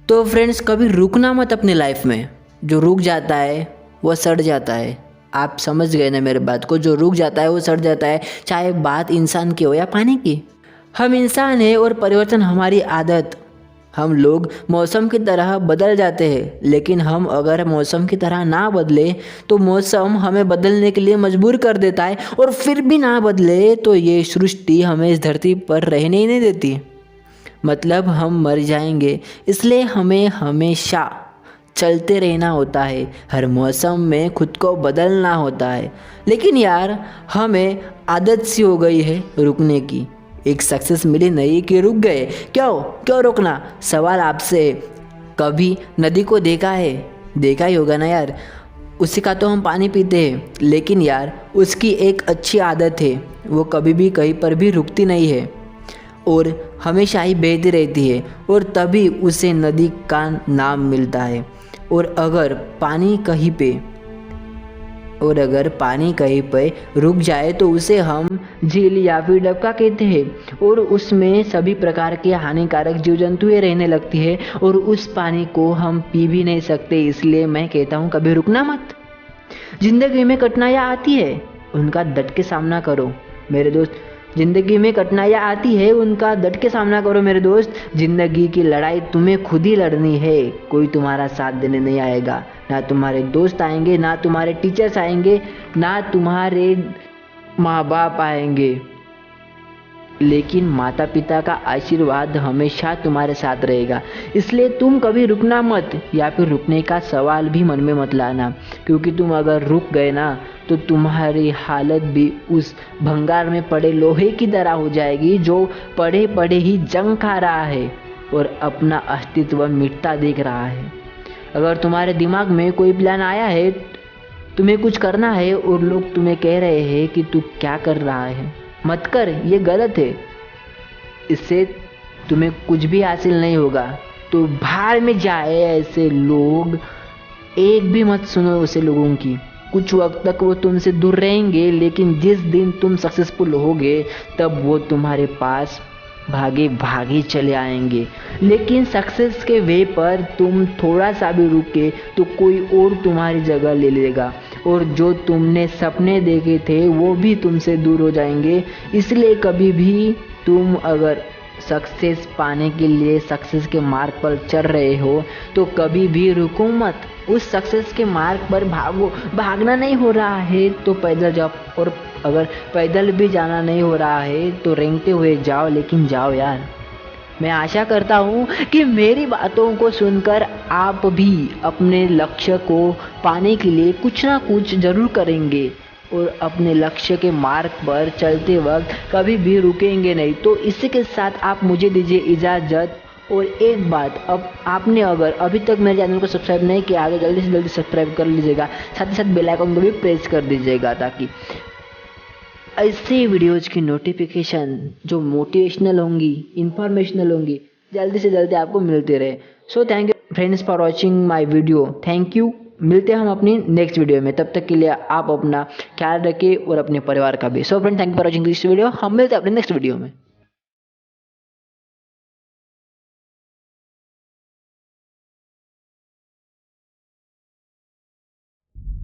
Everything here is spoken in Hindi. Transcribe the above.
तो फ्रेंड्स, कभी रुकना मत अपनी लाइफ में। जो रुक जाता है वो सड़ जाता है। आप समझ गए ना मेरे बात को? जो रुक जाता है वो सड़ जाता है, चाहे बात इंसान की हो या पानी की। हम इंसान हैं और परिवर्तन हमारी आदत। हम लोग मौसम की तरह बदल जाते हैं, लेकिन हम अगर मौसम की तरह ना बदले तो मौसम हमें बदलने के लिए मजबूर कर देता है, और फिर भी ना बदले तो ये सृष्टि हमें इस धरती पर रहने ही नहीं देती। मतलब हम मर जाएंगे। इसलिए हमें हमेशा चलते रहना होता है, हर मौसम में खुद को बदलना होता है। लेकिन यार, हमें आदत सी हो गई है रुकने की। एक सक्सेस मिली नहीं कि रुक गए। क्यों क्यों रुकना? सवाल आपसे है, कभी नदी को देखा है? देखा ही होगा ना यार। उसी का तो हम पानी पीते हैं, लेकिन यार उसकी एक अच्छी आदत है, वो कभी भी कहीं पर भी रुकती नहीं है और हमेशा ही बहती रहती है, और तभी उसे नदी का नाम मिलता है। और अगर पानी कहीं पे रुक जाए तो उसे हम झील या फिर डबका कहते हैं, और उसमें सभी प्रकार के हानिकारक जीव जंतुएं रहने लगती है, और उस पानी को हम पी भी नहीं सकते। इसलिए मैं कहता हूँ, कभी रुकना मत। जिंदगी में कठिनाइयाँ आती है, उनका डट के सामना करो मेरे दोस्त। जिंदगी में कठिनाइयाँ आती है, उनका डट के सामना करो मेरे दोस्त। जिंदगी की लड़ाई तुम्हें खुद ही लड़नी है। कोई तुम्हारा साथ देने नहीं आएगा, ना तुम्हारे दोस्त आएंगे, ना तुम्हारे टीचर्स आएंगे, ना तुम्हारे माँ बाप आएंगे, लेकिन माता पिता का आशीर्वाद हमेशा तुम्हारे साथ रहेगा। इसलिए तुम कभी रुकना मत, या फिर रुकने का सवाल भी मन में मत लाना, क्योंकि तुम अगर रुक गए ना तो तुम्हारी हालत भी उस भंगार में पड़े लोहे की तरह हो जाएगी, जो पड़े पड़े ही जंग खा रहा है और अपना अस्तित्व मिटता देख रहा है। अगर तुम्हारे दिमाग में कोई प्लान आया है, तुम्हें कुछ करना है, और लोग तुम्हें कह रहे हैं कि तू क्या कर रहा है, मत कर, ये गलत है, इससे तुम्हें कुछ भी हासिल नहीं होगा, तो भाड़ में जाए ऐसे लोग। एक भी मत सुनो ऐसे लोगों की। कुछ वक्त तक वो तुमसे दूर रहेंगे, लेकिन जिस दिन तुम सक्सेसफुल होगे तब वो तुम्हारे पास भागे भागे चले आएंगे। लेकिन सक्सेस के वे पर तुम थोड़ा सा भी रुके तो कोई और तुम्हारी जगह ले लेगा, और जो तुमने सपने देखे थे वो भी तुमसे दूर हो जाएंगे। इसलिए कभी भी तुम अगर सक्सेस पाने के लिए सक्सेस के मार्ग पर चल रहे हो तो कभी भी रुको मत। उस सक्सेस के मार्ग पर भागो। भागना नहीं हो रहा है तो पैदल जाओ, और अगर पैदल भी जाना नहीं हो रहा है तो रेंगते हुए जाओ, लेकिन जाओ यार। मैं आशा करता हूँ कि मेरी बातों को सुनकर आप भी अपने लक्ष्य को पाने के लिए कुछ ना कुछ जरूर करेंगे, और अपने लक्ष्य के मार्ग पर चलते वक्त कभी भी रुकेंगे नहीं। तो इसी के साथ आप मुझे दीजिए इजाज़त। और एक बात, अब आपने अगर अभी तक मेरे चैनल को सब्सक्राइब नहीं किया है तो जल्दी से जल्दी सब्सक्राइब कर लीजिएगा, साथ ही साथ बेल आइकन को भी प्रेस कर दीजिएगा, ताकि ऐसे वीडियोज की नोटिफिकेशन जो मोटिवेशनल होंगी, इंफॉर्मेशनल होंगी, जल्दी से जल्दी आपको मिलते रहे। So thank you friends for watching my video. Thank you. मिलते हैं हम अपनी नेक्स्ट वीडियो में। तब तक के लिए आप अपना ख्याल रखें और अपने परिवार का भी। So friends, thank you for watching this video. हम मिलते हैं अपने नेक्स्ट वीडियो में।